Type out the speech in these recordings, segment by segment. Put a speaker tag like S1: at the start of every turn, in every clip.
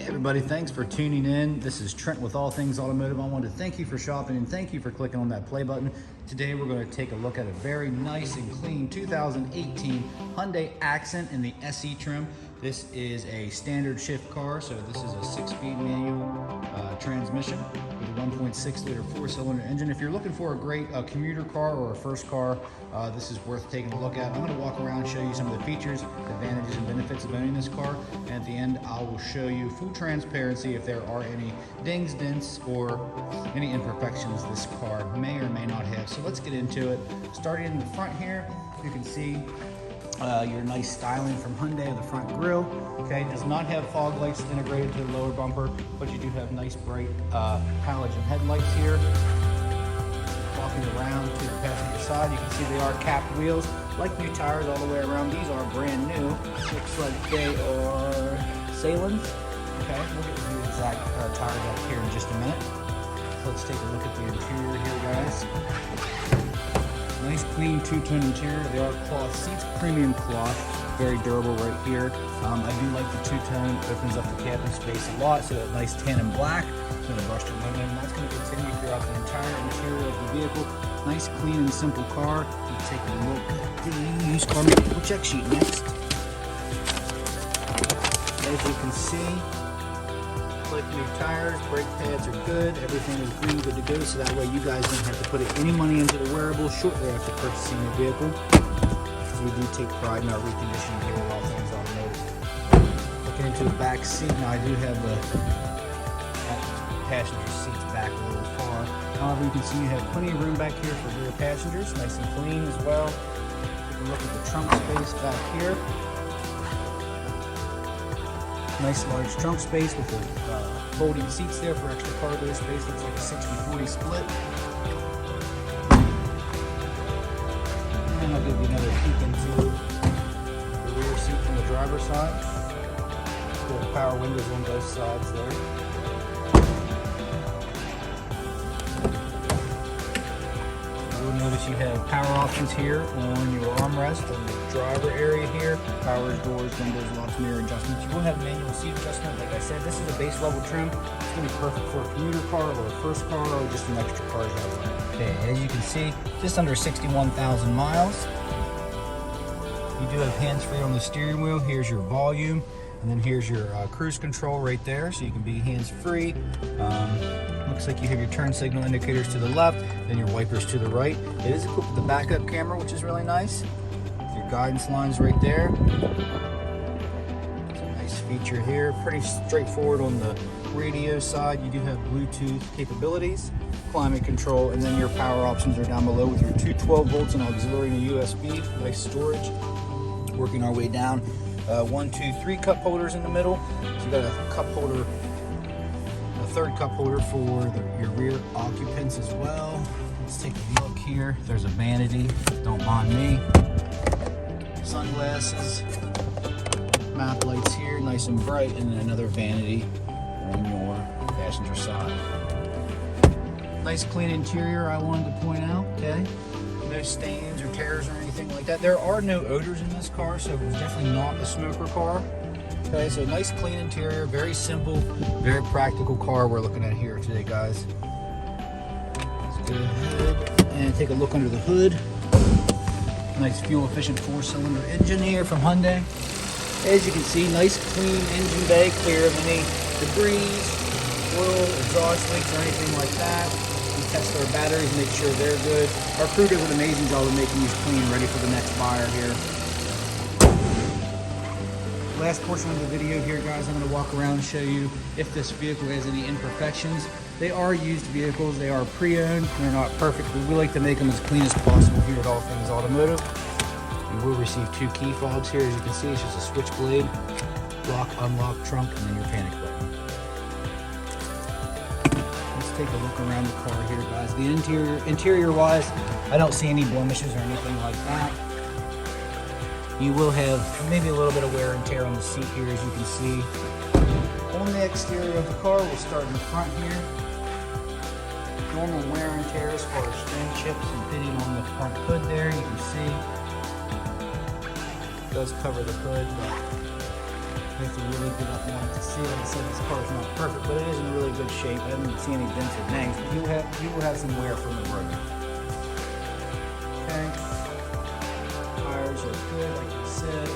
S1: Hey everybody, thanks for tuning in. This is Trent with All Things Automotive. I want to thank you for shopping and thank you for clicking on that play button. Today we're going to take a look at a very nice and clean 2018 Hyundai Accent in the SE trim. This is a standard shift car, so this is a 6-speed manual transmission with a 1.6 liter 4-cylinder engine. If you're looking for a great commuter car or a first car, this is worth taking a look at. I'm going to walk around and show you some of the features, advantages, and benefits of owning this car. And at the end, I will show you full transparency if there are any dings, dents, or any imperfections this car may or may not have. So let's get into it. Starting in the front here, you can see your nice styling from Hyundai of the front grille. Okay, does not have fog lights integrated to the lower bumper, but you do have nice bright halogen headlights here. Walking around to the passenger side, you can see they are capped wheels, like new tires all the way around. These are brand new. Looks like they are Salins. Okay, we'll get to the exact tire depth here in just a minute. So let's take a look at the interior here, guys. Nice clean two-tone interior. They are cloth seats, premium cloth, very durable right here. I do like the two-tone, opens up the cabin space a lot, so that nice tan and black. I'm going to brush the window, and that's going to continue throughout the entire interior of the vehicle. Nice, clean, and simple car. Let's take a look at the used car mechanical check sheet next. As you can see, like new tires, brake pads are good, everything is green, good to go, so that way you guys don't have to put any money into the wearable shortly after purchasing your vehicle, because we do take pride in our reconditioning here at All Things Automotive. Looking into the back seat, now I do have the passenger seats back a little far. However, you can see you have plenty of room back here for rear passengers, nice and clean as well. Take a look at the trunk space back here. Nice large trunk space with the folding seats there for extra cargo space. Looks like a 60-40 split. And I'll give you another peek into the rear seat from the driver's side. Cool power windows on both sides there. You'll notice you have power options here on your armrest on the driver area here. Powers, doors, windows, locks, mirror adjustments. You will have manual seat adjustment. Like I said, this is a base level trim. It's going to be perfect for a commuter car or a first car or just an extra car you have. Okay, as you can see, just under 61,000 miles. You do have hands-free on the steering wheel. Here's your volume, and then here's your cruise control right there, so you can be hands-free. Looks like you have your turn signal indicators to the left, then your wipers to the right. It is equipped with a backup camera, which is really nice. Your guidance lines right there. It's a nice feature here. Pretty straightforward on the radio side. You do have Bluetooth capabilities, climate control, and then your power options are down below with your two 12 volts and auxiliary and a USB. Nice storage. Working our way down. 1, 2, 3 cup holders in the middle. So you got a cup holder, a third cup holder for your rear occupants as well. Let's take a look here. There's a vanity, don't mind me. Sunglasses, map lights here, nice and bright, and then another vanity on your passenger side. Nice clean interior, I wanted to point out, okay? No stains or tears or anything like that. There are no odors in this car, so it's definitely not a smoker car. Okay, so nice clean interior, very simple, very practical car we're looking at here today, guys. Let's go ahead and take a look under the hood. Nice fuel efficient 4-cylinder engine here from Hyundai. As you can see, nice clean engine bay, clear of any debris, oil, exhaust leaks or anything like that. We test our batteries, make sure they're good. Our crew did an amazing job of making these clean, ready for the next buyer here. Last portion of the video here, guys, I'm going to walk around and show you if this vehicle has any imperfections. They are used vehicles, they are pre-owned, they're not perfect, but we like to make them as clean as possible here at All Things Automotive. You will receive 2 key fobs here. As you can see, it's just a switchblade, lock, unlock, trunk, and then your panic button. Let's take a look around the car here, guys. The interior-wise, I don't see any blemishes or anything like that. You will have maybe a little bit of wear and tear on the seat here, as you can see. On the exterior of the car, we'll start in the front here. Normal wear and tear as far as string chips and pitting on the front hood there, you can see. It does cover the hood, but You have to really get up and out to see it. Like I said, this car is not perfect, but it is in really good shape. I haven't seen any dents or dings, but you will have some wear from the road. Okay. Tires are good, like I said.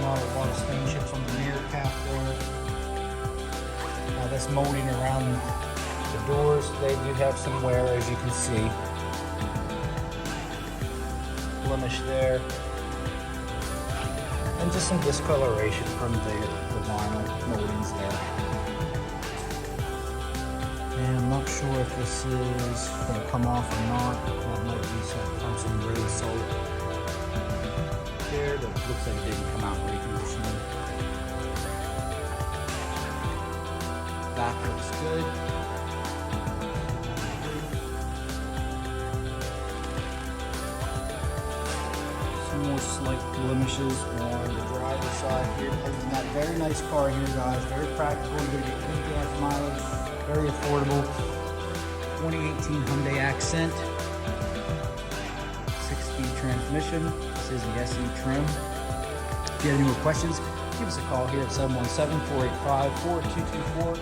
S1: Not a lot of stain chips on the mirror cap there. This molding around the doors, they do have some wear, as you can see. Blemish there. And just some discoloration from the vinyl moldings there. And I'm not sure if this is going to come off or not. That might be some road salt there, but it looks like it didn't come out reconditioning. Back looks good. Some more slight blemishes on the driver's side here. Other than that, very nice car here, guys. Very practical. You're going to get good gas mileage. Very affordable. 2018 Hyundai Accent. 6-speed transmission. This is the SE trim. If you have any more questions, give us a call here at 717-485-4224.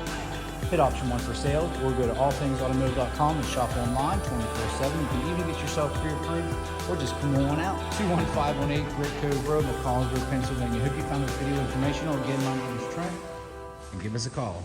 S1: Hit option 1 for sale, or go to allthingsautomotive.com and shop online 24/7. You can even get yourself pre-approved, or just come on out. 21518 Great Cove Road, McCallsburg, Pennsylvania. Hope you found this video informational. Again, my name is Trent, and give us a call.